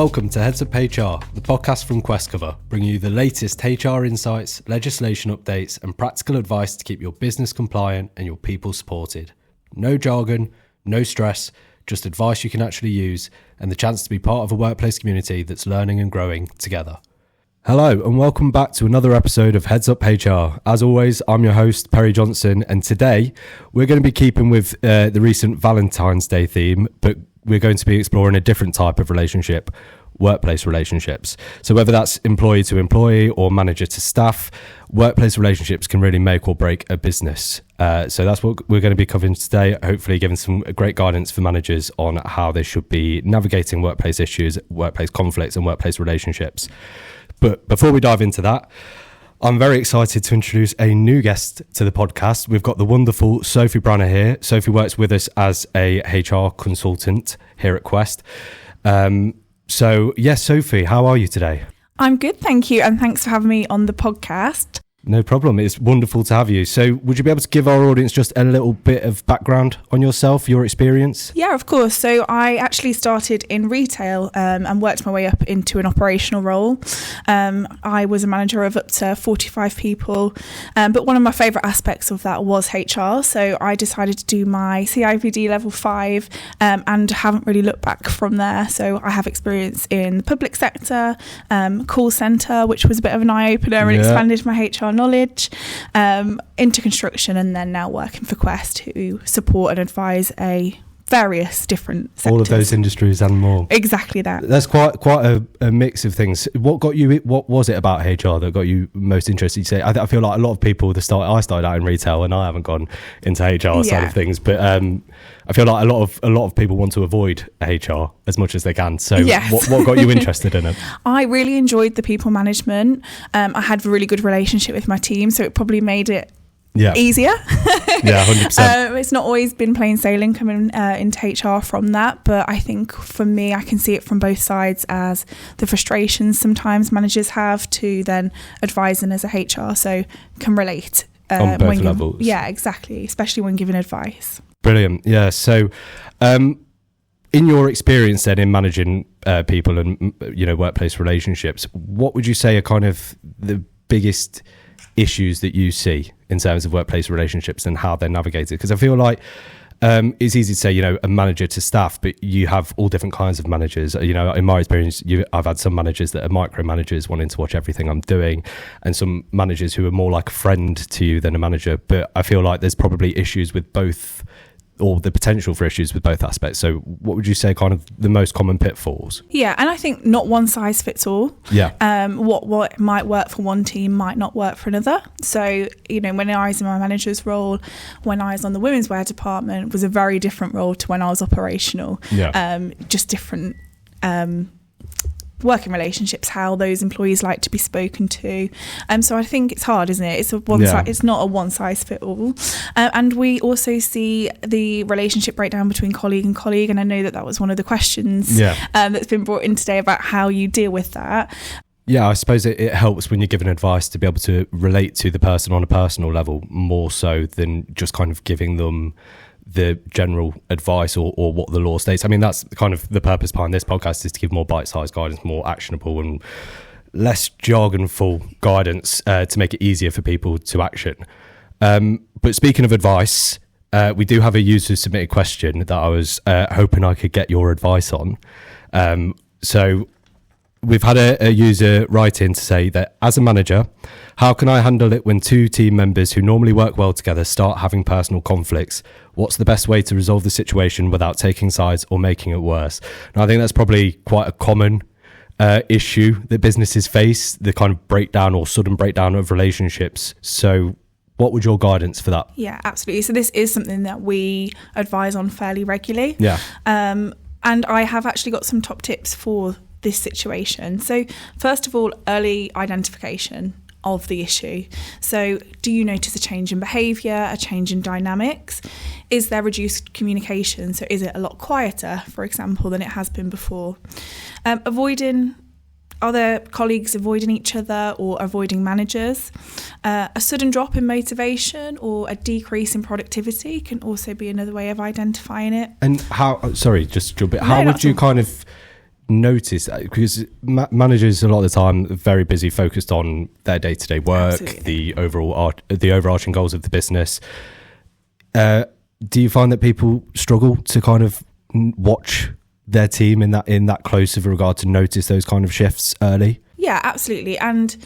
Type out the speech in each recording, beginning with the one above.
Welcome to Heads Up HR, the podcast from QuestCover, bringing you the latest HR insights, legislation updates, and practical advice to keep your business compliant and your people supported. No jargon, no stress, just advice you can actually use, and the chance to be part of a workplace community that's learning and growing together. Hello, and welcome back to another episode of Heads Up HR. As always, I'm your host, Perry Johnson, and today we're going to be keeping with the recent Valentine's Day theme, but we're going to be exploring a different type of relationship, workplace relationships. So whether that's employee to employee or manager to staff, workplace relationships can really make or break a business. So that's what we're going to be covering today, hopefully giving some great guidance for managers on how they should be navigating workplace issues, workplace conflicts and workplace relationships. But before we dive into that, I'm very excited to introduce a new guest to the podcast. We've got the wonderful Sophie Branner here. Sophie works with us as a HR consultant here at Quest. So, yes, Sophie, how are you today? I'm good, thank you. And thanks for having me on the podcast. No problem. It's wonderful to have you. So would you be able to give our audience just a little bit of background on yourself, your experience? Yeah, of course. So I actually started in retail and worked my way up into an operational role. I was a manager of up to 45 people. But one of my favourite aspects of that was HR. So I decided to do my CIPD level 5 and haven't really looked back from there. So I have experience in the public sector, call centre, which was a bit of an eye-opener and expanded my HR knowledge, into construction, and then now working for Quest, who support and advise various different sectors. All of those industries and more. Exactly that. That's quite a mix of things. What was it about HR that got you most interested? You say, I feel like a lot of people, I started out in retail and I haven't gone into HR side of things, but I feel like a lot of people want to avoid HR as much as they can. So yes. What got you interested in it? I really enjoyed the people management. I had a really good relationship with my team, so it probably made it easier. Yeah, 100%. It's not always been plain sailing coming into HR from that, but I think for me, I can see it from both sides as the frustrations sometimes managers have to then advising as a HR, so can relate. On both levels. Yeah, exactly, especially when giving advice. Brilliant. Yeah. So, in your experience then in managing people and workplace relationships, what would you say are kind of the biggest issues that you see in terms of workplace relationships and how they're navigated? Because I feel like it's easy to say, a manager to staff, but you have all different kinds of managers. In my experience, I've had some managers that are micromanagers wanting to watch everything I'm doing, and some managers who are more like a friend to you than a manager. But I feel like there's probably issues with both, or the potential for issues with both aspects. So what would you say kind of the most common pitfalls? Yeah, and I think not one size fits all. Yeah. What might work for one team might not work for another. So, when I was in my manager's role, when I was on the women's wear department, was a very different role to when I was operational. Yeah. Just different working relationships, how those employees like to be spoken to. So I think it's hard, isn't it? It's not a one size fit all. And we also see the relationship breakdown between colleague and colleague. And I know that was one of the questions that's been brought in today about how you deal with that. Yeah, I suppose it helps when you're giving advice to be able to relate to the person on a personal level more so than just kind of giving them the general advice or what the law states. I mean, that's kind of the purpose behind this podcast, is to give more bite-sized guidance, more actionable and less jargonful guidance to make it easier for people to action. But speaking of advice, we do have a user submitted question that I was hoping I could get your advice on. So we've had a user write in to say that, as a manager, how can I handle it when two team members who normally work well together start having personal conflicts? What's the best way to resolve the situation without taking sides or making it worse? And I think that's probably quite a common issue that businesses face, the kind of breakdown or sudden breakdown of relationships. So what would your guidance for that? Yeah, absolutely. So this is something that we advise on fairly regularly. Yeah. And I have actually got some top tips for this situation. So first of all, early identification of the issue. So do you notice a change in behaviour, a change in dynamics? Is there reduced communication? So is it a lot quieter, for example, than it has been before? Are there colleagues avoiding each other or avoiding managers? A sudden drop in motivation or a decrease in productivity can also be another way of identifying it. And how would you kind of noticed, because managers a lot of the time are very busy, focused on their day-to-day work, the overarching goals of the business. Do you find that people struggle to kind of watch their team in that close of regard to notice those kind of shifts early? Yeah, absolutely. And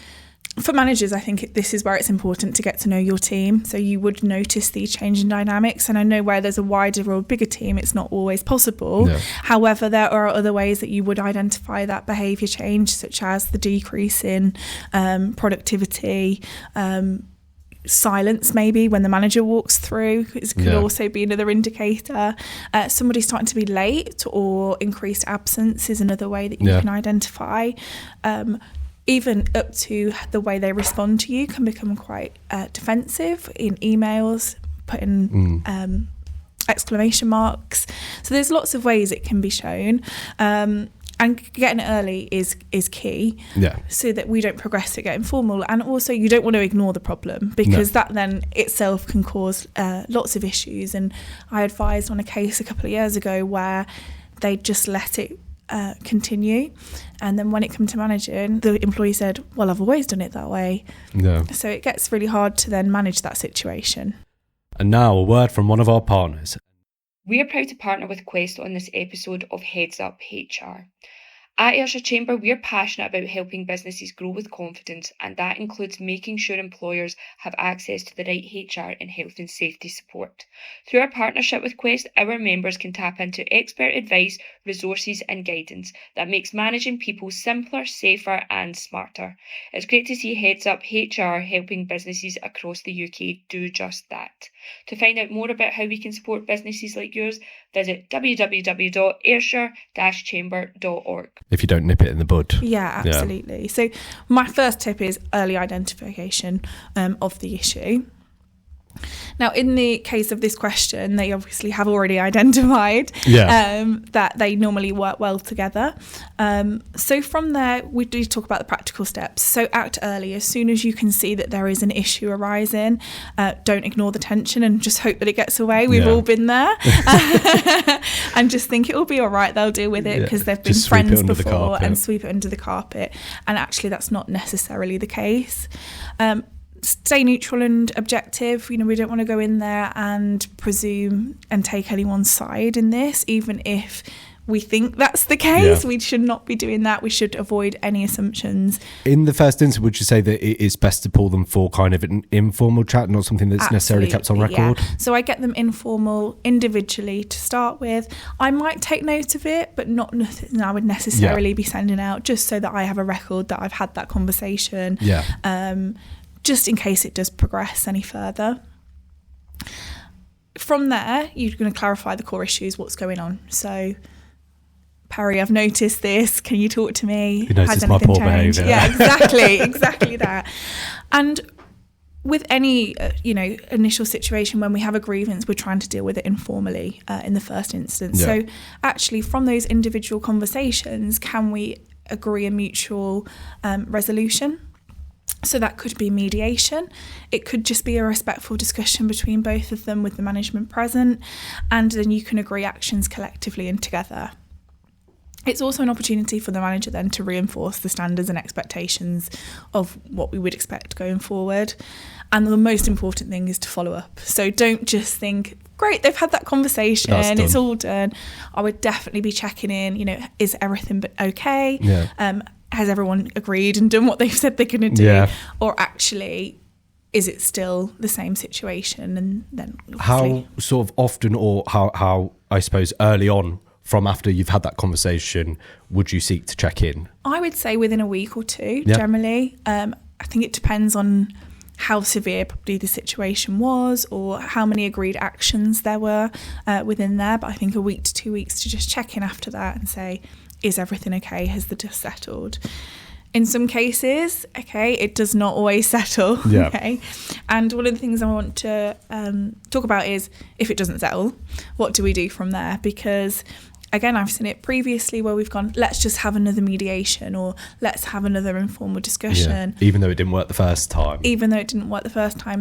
for managers, I think this is where it's important to get to know your team. So you would notice these changing dynamics. And I know where there's a wider or bigger team, it's not always possible. No. However, there are other ways that you would identify that behaviour change, such as the decrease in productivity, silence maybe when the manager walks through. It could also be another indicator. Somebody starting to be late or increased absence is another way that you can identify. Even up to the way they respond to you can become quite defensive in emails, putting exclamation marks. So there's lots of ways it can be shown. And getting it early is key, so that we don't progress to get informal. And also you don't want to ignore the problem, because that then itself can cause lots of issues. And I advised on a case a couple of years ago where they just let it continue, and then when it came to managing, the employee said, well, I've always done it that way. So it gets really hard to then manage that situation. And now a word from one of our partners. We are proud to partner with Quest on this episode of Heads Up HR. At Ayrshire Chamber, we are passionate about helping businesses grow with confidence, and that includes making sure employers have access to the right HR and health and safety support. Through our partnership with Quest, our members can tap into expert advice, resources and guidance that makes managing people simpler, safer and smarter. It's great to see Heads Up HR helping businesses across the UK do just that. To find out more about how we can support businesses like yours, visit www.ayrshire-chamber.org. If you don't nip it in the bud. Yeah, absolutely. So my first tip is early identification of the issue. Now, in the case of this question, they obviously have already identified that they normally work well together. So from there, we do talk about the practical steps. So act early. As soon as you can see that there is an issue arising, don't ignore the tension and just hope that it gets away. We've all been there. And just think it will be all right. They'll deal with it because they've been friends before, and sweep it under the carpet. And actually, that's not necessarily the case. Stay neutral and objective. We don't want to go in there and presume and take anyone's side in this, even if we think that's the case. We should not be doing that. We should avoid any assumptions. In the first instance, would you say that it is best to pull them for kind of an informal chat, not something that's necessarily kept on record? Yeah. So I get them informal, individually to start with. I might take note of it, but not nothing I would necessarily be sending out, just so that I have a record that I've had that conversation. Just in case it does progress any further. From there, you're going to clarify the core issues, what's going on. So, Parry, I've noticed this. Can you talk to me? You noticed my poor behaviour. Yeah, exactly that. And with any, initial situation, when we have a grievance, we're trying to deal with it informally in the first instance. So, actually, from those individual conversations, can we agree a mutual resolution? So that could be mediation. It could just be a respectful discussion between both of them with the management present, and then you can agree actions collectively and together. It's also an opportunity for the manager then to reinforce the standards and expectations of what we would expect going forward. And the most important thing is to follow up. So don't just think, great, they've had that conversation, it's all done. I would definitely be checking in, is everything okay? Has everyone agreed and done what they've said they're going to do? Or actually, is it still the same situation? And then how sort of often, or how I suppose early on from after you've had that conversation, would you seek to check in? I would say within a week or two, generally. I think it depends on how severe probably the situation was, or how many agreed actions there were within there. But I think a week to 2 weeks to just check in after that and say, is everything okay? Has the dust settled? In some cases, it does not always settle. Okay. And one of the things I want to talk about is, if it doesn't settle, what do we do from there? Because again, I've seen it previously where we've gone, let's just have another mediation, or let's have another informal discussion. Even though it didn't work the first time.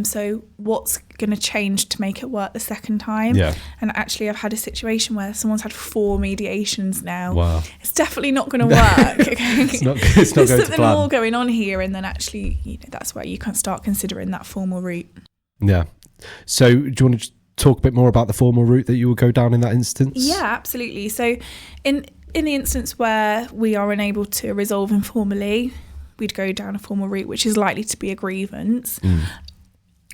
So what's going to change to make it work the second time. Yeah. And actually, I've had a situation where someone's had 4 mediations now. Wow. It's definitely not going to work. Okay? It's not There's going to something plan. more going on here, and then actually, that's where you can start considering that formal route. Yeah. So do you want to talk a bit more about the formal route that you would go down in that instance? Yeah, absolutely. So in the instance where we are unable to resolve informally, we'd go down a formal route, which is likely to be a grievance.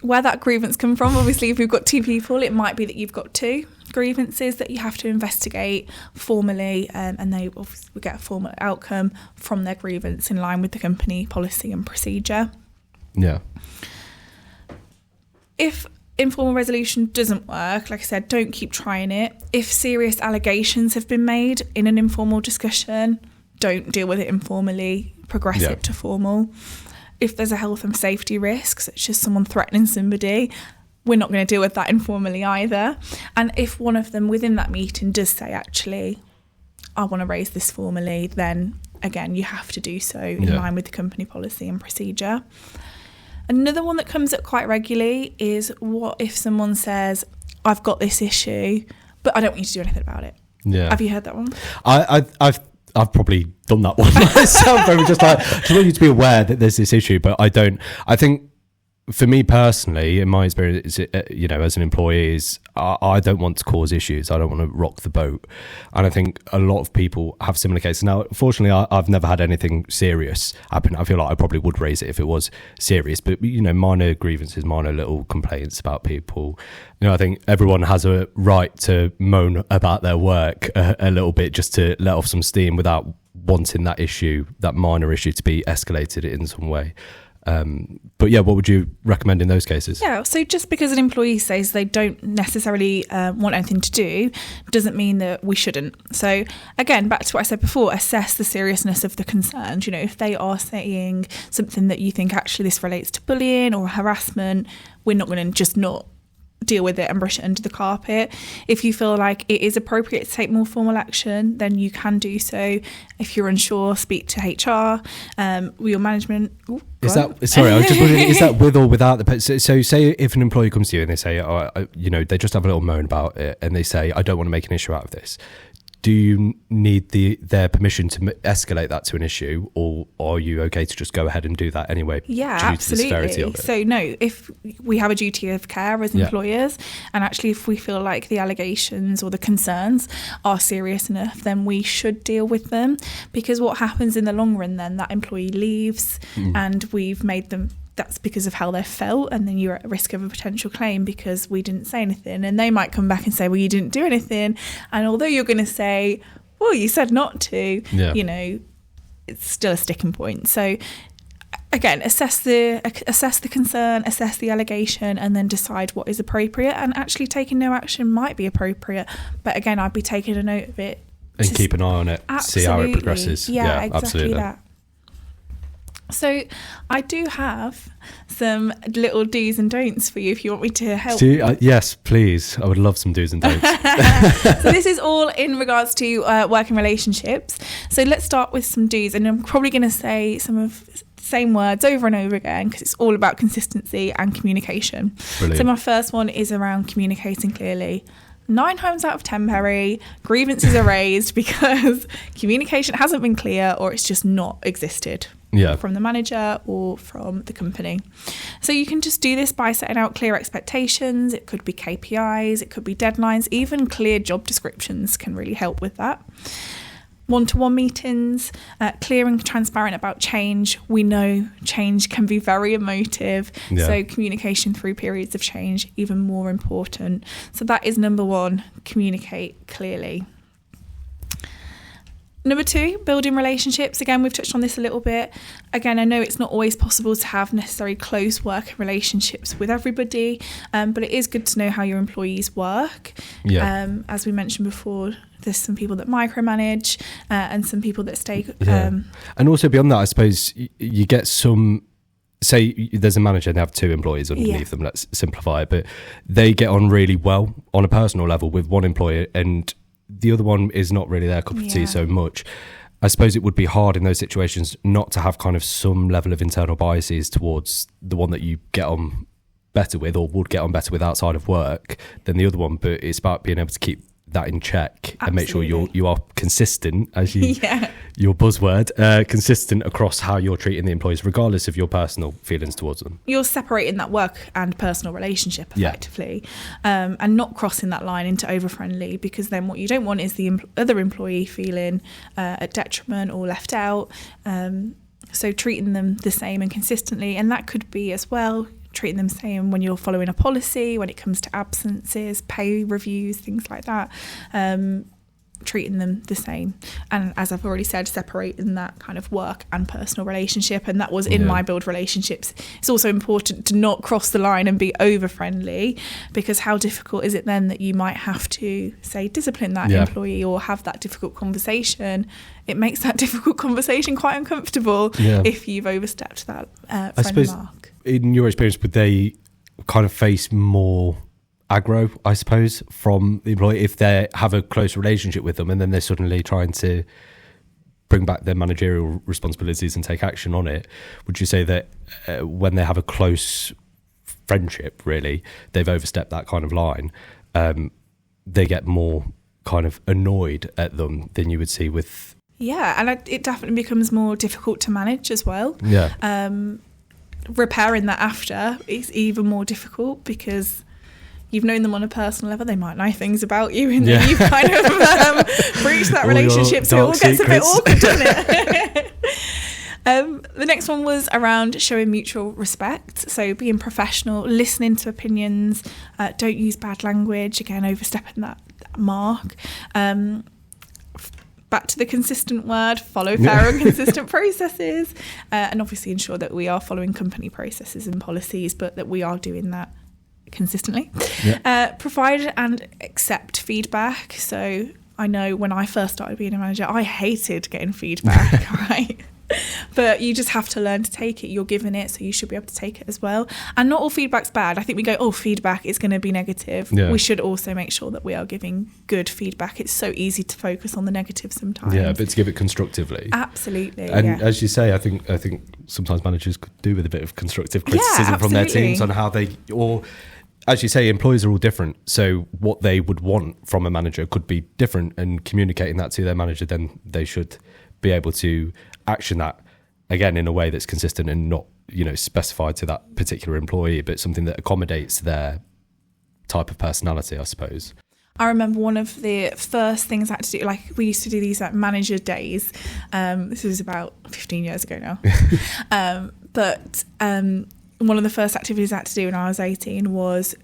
Where that grievance come from, obviously, if we've got 2 people, it might be that you've got 2 grievances that you have to investigate formally, and they obviously will get a formal outcome from their grievance in line with the company policy and procedure. Yeah. If informal resolution doesn't work, like I said, don't keep trying it. If serious allegations have been made in an informal discussion, don't deal with it informally, progress it to formal. If there's a health and safety risk, such as someone threatening somebody, we're not going to deal with that informally either. And if one of them within that meeting does say, actually, I want to raise this formally, then again, you have to do so in line with the company policy and procedure. Another one that comes up quite regularly is, what if someone says, I've got this issue, but I don't want you to do anything about it? Yeah. Have you heard that one? I've probably done that one myself. I'm just like, I just want you to be aware that there's this issue, but I don't. I think for me personally, in my experience, as an employee, is I don't want to cause issues. I don't want to rock the boat. And I think a lot of people have similar cases. Now, fortunately, I've never had anything serious happen. I feel like I probably would raise it if it was serious. But, minor grievances, minor little complaints about people. I think everyone has a right to moan about their work a little bit, just to let off some steam without wanting that minor issue to be escalated in some way. But yeah, what would you recommend in those cases? Yeah, so just because an employee says they don't necessarily want anything to do doesn't mean that we shouldn't. So again, back to what I said before, assess the seriousness of the concerns. If they are saying something that you think actually this relates to bullying or harassment, we're not going to just not deal with it and brush it under the carpet. If you feel like it is appropriate to take more formal action, then you can do so. If you're unsure, speak to HR, your management. Ooh, is that, sorry, I was just wondering, is that with or without the, so say if an employee comes to you and they say, they just have a little moan about it and they say, I don't want to make an issue out of this. Do you need their permission to escalate that to an issue, or are you okay to just go ahead and do that anyway? Yeah, due absolutely. To the severity of it? So no, if we have a duty of care as employers, and actually if we feel like the allegations or the concerns are serious enough, then we should deal with them, because what happens in the long run then, that employee leaves and we've made them, that's because of how they felt, and then you're at risk of a potential claim because we didn't say anything, and they might come back and say, well, you didn't do anything, and although you're going to say, well, you said not to, it's still a sticking point. So again, assess the concern, assess the allegation, and then decide what is appropriate. And actually taking no action might be appropriate, but again, I'd be taking a note of it and keep an eye on it. Absolutely. See how it progresses. Yeah, exactly absolutely. that. So I do have some little do's and don'ts for you if you want me to help. Yes, please. I would love some do's and don'ts. So this is all in regards to working relationships. So let's start with some do's, and I'm probably going to say some of the same words over and over again because it's all about consistency and communication. Brilliant. So my first one is around communicating clearly. 9 times out of 10, Perry, grievances are raised because communication hasn't been clear or it's just not existed from the manager or from the company. So you can just do this by setting out clear expectations. It could be KPIs, it could be deadlines, even clear job descriptions can really help with that. One-to-one meetings, clear and transparent about change. We know change can be very emotive, so communication through periods of change, even more important. So that is number 1, communicate clearly. Number 2, building relationships. Again, we've touched on this a little bit. Again, I know it's not always possible to have necessarily close work relationships with everybody, but it is good to know how your employees work. As we mentioned before, there's some people that micromanage and some people that stay. And also beyond that, I suppose you get some, say there's a manager and they have 2 employees underneath them, let's simplify it, but they get on really well on a personal level with one employee and the other one is not really their cup of tea so much. I suppose it would be hard in those situations not to have kind of some level of internal biases towards the one that you get on better with or would get on better with outside of work than the other one, but it's about being able to keep that in check. Absolutely. And make sure you are consistent, as your buzzword, consistent across how you're treating the employees, regardless of your personal feelings towards them. You're separating that work and personal relationship effectively, and not crossing that line into over-friendly, because then what you don't want is the other employee feeling at detriment or left out. So treating them the same and consistently, and that could be as well treating them the same when you're following a policy, when it comes to absences, pay reviews, things like that, treating them the same. And as I've already said, separating that kind of work and personal relationship, and that was in my build relationships. It's also important to not cross the line and be over friendly, because how difficult is it then that you might have to, say, discipline that employee or have that difficult conversation. It makes that difficult conversation quite uncomfortable if you've overstepped that friendly mark. In your experience, would they kind of face more aggro, I suppose, from the employee if they have a close relationship with them and then they're suddenly trying to bring back their managerial responsibilities and take action on it? Would you say that when they have a close friendship, really, they've overstepped that kind of line, they get more kind of annoyed at them than you would see with... Yeah, and it definitely becomes more difficult to manage as well. Yeah. Repairing that after is even more difficult, because you've known them on a personal level. They might know things about you, and then you've kind of breached that relationship, so it all gets a bit awkward, doesn't it? The next one was around showing mutual respect. So being professional, listening to opinions, don't use bad language, again, overstepping that mark. Back to the consistent word, follow fair and consistent processes, and obviously ensure that we are following company processes and policies, but that we are doing that consistently. Provide and accept feedback. So I know when I first started being a manager, I hated getting feedback, right? But you just have to learn to take it. You're given it, so you should be able to take it as well. And not all feedback's bad. I think we go, feedback is going to be negative. We should also make sure that we are giving good feedback. It's so easy to focus on the negative sometimes. Yeah, but to give it constructively. Absolutely. And as you say, I think sometimes managers could do with a bit of constructive criticism from their teams on how they, or as you say, employees are all different. So what they would want from a manager could be different, and communicating that to their manager, then they should be able to action that, again, in a way that's consistent and not, specified to that particular employee, but something that accommodates their type of personality, I suppose. I remember one of the first things I had to do, like we used to do these like manager days. This was about 15 years ago now. But one of the first activities I had to do when I was 18 was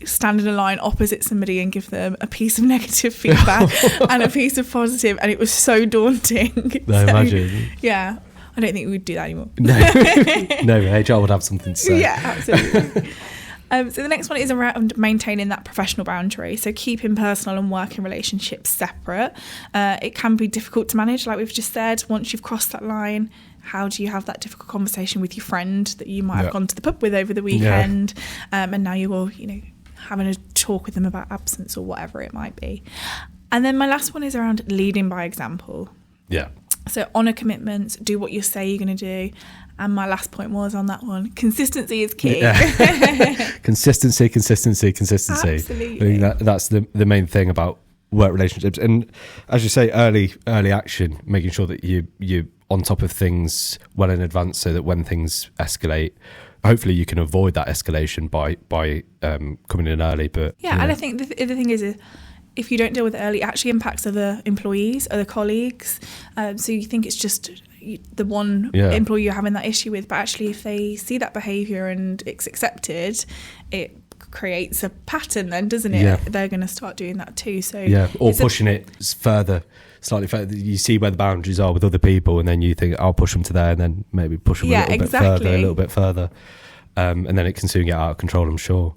stand in a line opposite somebody and give them a piece of negative feedback and a piece of positive, and it was so daunting. I imagine. Yeah, I don't think we would do that anymore. No, HR would have something to say. Yeah, absolutely. So the next one is around maintaining that professional boundary. So keeping personal and working relationships separate. It can be difficult to manage, like we've just said. Once you've crossed that line, how do you have that difficult conversation with your friend that you might have gone to the pub with over the weekend, and now you're all, having a talk with them about absence or whatever it might be. And then my last one is around leading by example. Yeah. So honour commitments, do what you say you're going to do. And my last point was on that one, consistency is key. Yeah. Consistency. Absolutely. I think that's the main thing about work relationships. And as you say, early action, making sure that you're on top of things well in advance, so that when things escalate, hopefully you can avoid that escalation by coming in early. But and I think the thing is if you don't deal with it early, it actually impacts other employees, other colleagues. So you think it's just the one employee you're having that issue with, but actually if they see that behaviour and it's accepted, it creates a pattern then, doesn't it? They're going to start doing that too. So or pushing it slightly further. You see where the boundaries are with other people, and then you think, I'll push them to there, and then maybe push them a little bit further, and then it can soon get out of control, I'm sure.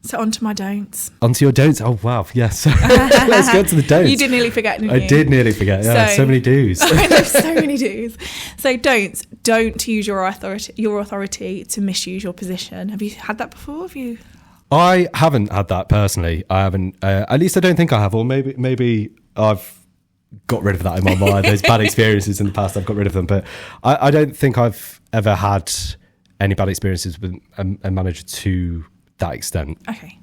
So on to my don'ts. Onto your don'ts. Oh wow, yes. Let's go to the don'ts. You did nearly forget, didn't you? I did nearly forget. Yeah, so many do's. There's so many do's. So don'ts. Don't use your authority to misuse your position. Have you had that before? I haven't had that personally. I haven't. At least I don't think I have. Or maybe I've got rid of that in my mind. Those bad experiences in the past, I've got rid of them. But I don't think I've ever had any bad experiences with a manager to that extent? Okay.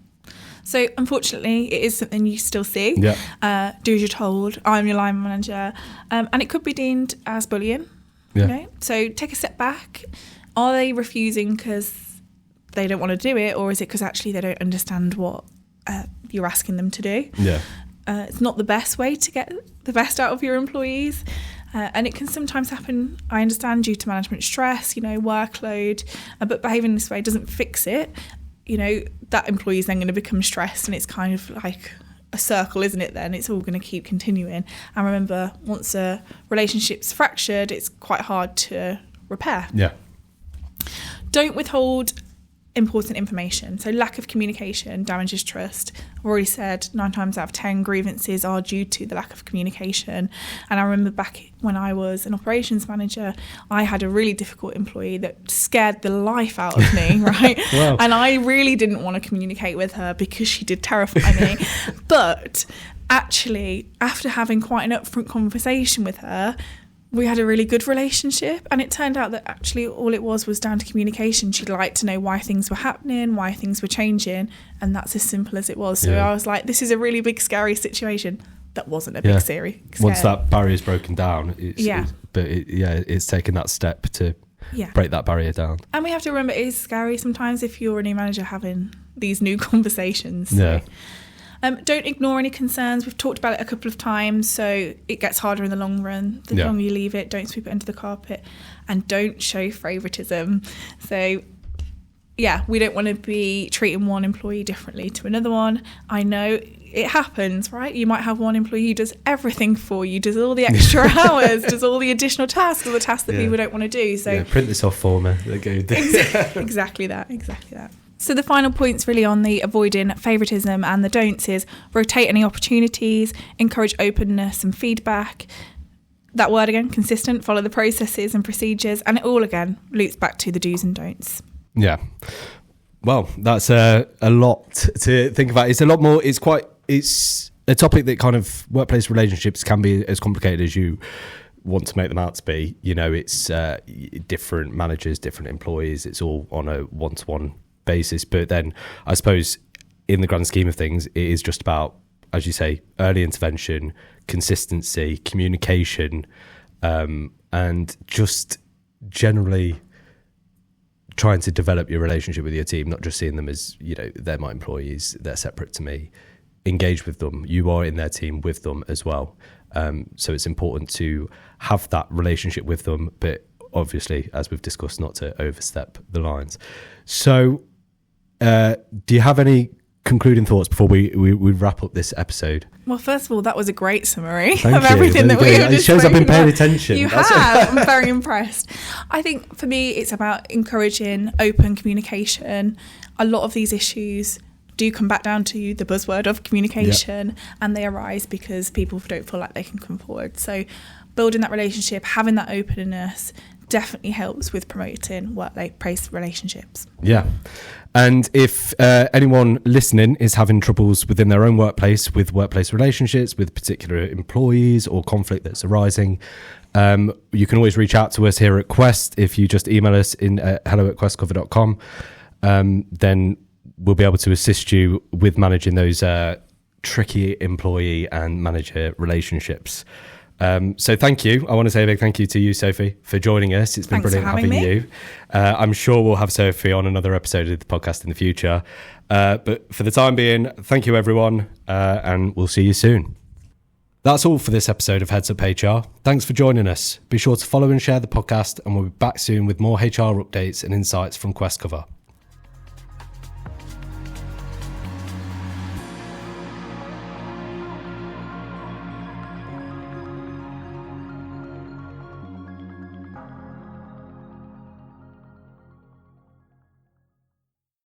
So unfortunately, it is something you still see. Yeah. Do as you're told. I'm your line manager. And it could be deemed as bullying. Yeah. You know? So take a step back. Are they refusing because they don't want to do it, or is it because actually they don't understand what you're asking them to do? Yeah. It's not the best way to get the best out of your employees. And it can sometimes happen, I understand, due to management stress, workload, but behaving this way doesn't fix it. That employee is then going to become stressed, and it's kind of like a circle, isn't it then? It's all going to keep continuing. And remember, once a relationship's fractured, it's quite hard to repair. Yeah. Don't withhold important information. So lack of communication damages trust. I've already said 9 times out of 10 grievances are due to the lack of communication. And I remember back when I was an operations manager, I had a really difficult employee that scared the life out of me, right? Wow. And I really didn't want to communicate with her because she did terrify me. But actually, after having quite an upfront conversation with her, we had a really good relationship, and it turned out that actually all it was down to communication. She'd like to know why things were happening, why things were changing, and that's as simple as it was. So I was like, this is a really big, scary situation. That wasn't a big, scary. Once that barrier is broken down, it's taken that step to break that barrier down. And we have to remember, it is scary sometimes if you're a new manager having these new conversations. Yeah. Don't ignore any concerns. We've talked about it a couple of times, so it gets harder in the long run. The longer you leave it, don't sweep it under the carpet, and don't show favouritism. So, we don't want to be treating one employee differently to another one. I know it happens, right? You might have one employee who does everything for you, does all the extra hours, does all the additional tasks, all the tasks that people don't want to do. So print this off for me. Exactly that. So the final points really on the avoiding favouritism and the don'ts is rotate any opportunities, encourage openness and feedback. That word again, consistent, follow the processes and procedures, and it all again loops back to the do's and don'ts. Yeah. Well, that's a lot to think about. It's a lot more. It's a topic that kind of workplace relationships can be as complicated as you want to make them out to be. It's different managers, different employees. It's all on a one-to-one basis. But then I suppose in the grand scheme of things, it is just about, as you say, early intervention, consistency, communication, and just generally trying to develop your relationship with your team, not just seeing them as, they're my employees, they're separate to me. Engage with them. You are in their team with them as well. So it's important to have that relationship with them, but obviously, as we've discussed, not to overstep the lines. So do you have any concluding thoughts before we wrap up this episode? Well, first of all, that was a great summary of everything that we have just It shows I've been paying attention. You have. I'm very impressed. I think for me, it's about encouraging open communication. A lot of these issues do come back down to the buzzword of communication, and they arise because people don't feel like they can come forward. So building that relationship, having that openness definitely helps with promoting workplace relationships. Yeah. And if anyone listening is having troubles within their own workplace with workplace relationships with particular employees or conflict that's arising, you can always reach out to us here at Quest. If you just email us in hello@questcover.com, then we'll be able to assist you with managing those tricky employee and manager relationships. So thank you. I want to say a big thank you to you, Sophie, for joining us. It's been brilliant having you. I'm sure we'll have Sophie on another episode of the podcast in the future. But for the time being, thank you, everyone, and we'll see you soon. That's all for this episode of Heads Up HR. Thanks for joining us. Be sure to follow and share the podcast, and we'll be back soon with more HR updates and insights from Quest Cover.